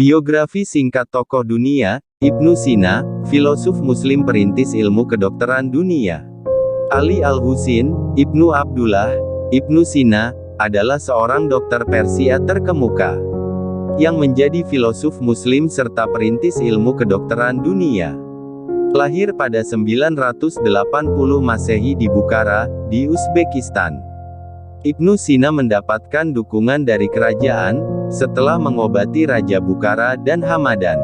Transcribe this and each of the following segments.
Biografi singkat tokoh dunia, Ibnu Sina, filosof muslim perintis ilmu kedokteran dunia. Ali Al-Husin, Ibnu Abdullah, Ibnu Sina, adalah seorang dokter Persia terkemuka, yang menjadi filosof muslim serta perintis ilmu kedokteran dunia. Lahir pada 980 Masehi di Bukhara, di Uzbekistan. Ibnu Sina mendapatkan dukungan dari kerajaan, setelah mengobati Raja Bukhara dan Hamadan.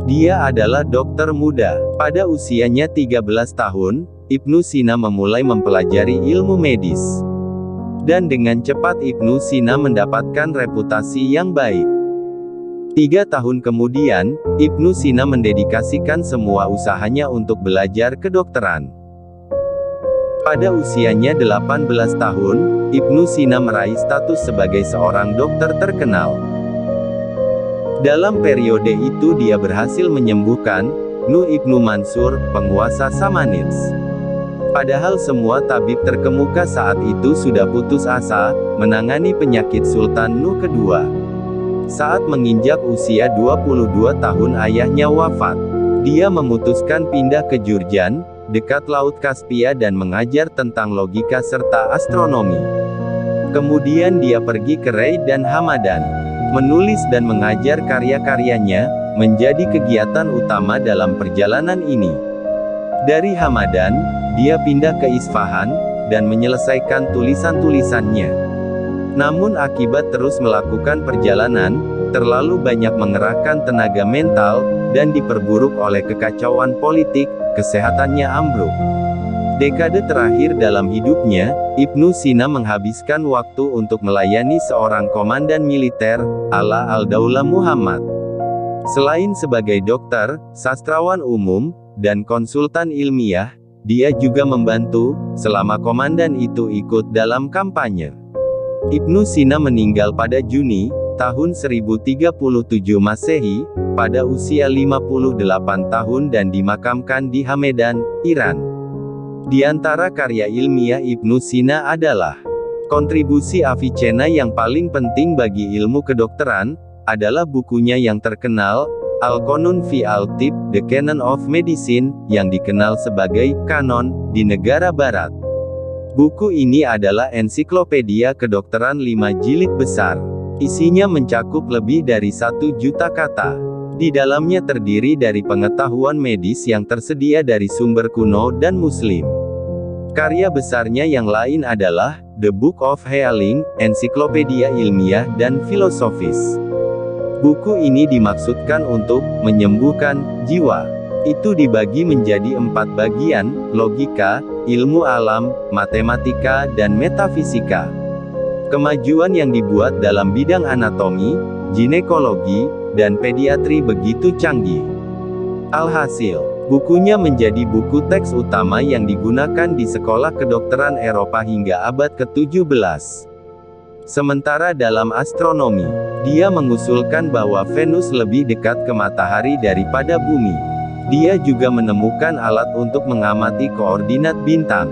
Dia adalah dokter muda. Pada usianya 13 tahun, Ibnu Sina memulai mempelajari ilmu medis. Dan dengan cepat Ibnu Sina mendapatkan reputasi yang baik. 3 tahun kemudian, Ibnu Sina mendedikasikan semua usahanya untuk belajar kedokteran. Pada usianya 18 tahun, Ibnu Sina meraih status sebagai seorang dokter terkenal. Dalam periode itu dia berhasil menyembuhkan Nuh Ibnu Mansur, penguasa Samanids. Padahal semua tabib terkemuka saat itu sudah putus asa menangani penyakit Sultan Nuh kedua. Saat menginjak usia 22 tahun ayahnya wafat. Dia memutuskan pindah ke Jurjan, dekat Laut Kaspia dan mengajar tentang logika serta astronomi. Kemudian dia pergi ke Rey dan Hamadan. Menulis dan mengajar karya-karyanya, menjadi kegiatan utama dalam perjalanan ini. Dari Hamadan, dia pindah ke Isfahan, dan menyelesaikan tulisan-tulisannya. Namun akibat terus melakukan perjalanan, terlalu banyak mengerahkan tenaga mental, dan diperburuk oleh kekacauan politik, kesehatannya ambruk. Dekade terakhir dalam hidupnya, Ibnu Sina menghabiskan waktu untuk melayani seorang komandan militer, Ala al-Daulah Muhammad. Selain sebagai dokter, sastrawan umum, dan konsultan ilmiah, dia juga membantu, selama komandan itu ikut dalam kampanye. Ibnu Sina meninggal pada Juni, tahun 1037 Masehi, pada usia 58 tahun dan dimakamkan di Hamedan, Iran. Di antara karya ilmiah Ibnu Sina adalah kontribusi Avicenna yang paling penting bagi ilmu kedokteran, adalah bukunya yang terkenal, Al-Qanun fi al-Tibb, The Canon of Medicine, yang dikenal sebagai kanon di negara barat. Buku ini adalah ensiklopedia kedokteran 5 jilid besar. Isinya mencakup lebih dari 1 juta kata. Di dalamnya terdiri dari pengetahuan medis yang tersedia dari sumber kuno dan muslim. Karya besarnya yang lain adalah The Book of Healing, ensiklopedia ilmiah dan filosofis. Buku ini dimaksudkan untuk menyembuhkan jiwa. Itu dibagi menjadi 4 bagian: logika, ilmu alam, matematika, dan metafisika. Kemajuan yang dibuat dalam bidang anatomi, ginekologi, dan pediatri begitu canggih. Alhasil, bukunya menjadi buku teks utama yang digunakan di sekolah kedokteran Eropa hingga abad ke-17. Sementara dalam astronomi, dia mengusulkan bahwa Venus lebih dekat ke matahari daripada bumi. Dia juga menemukan alat untuk mengamati koordinat bintang,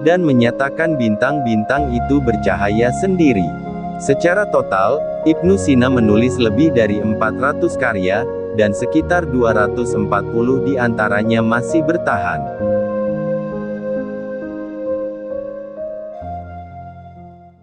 dan menyatakan bintang-bintang itu bercahaya sendiri. Secara total, Ibnu Sina menulis lebih dari 400 karya, dan sekitar 240 di antaranya masih bertahan.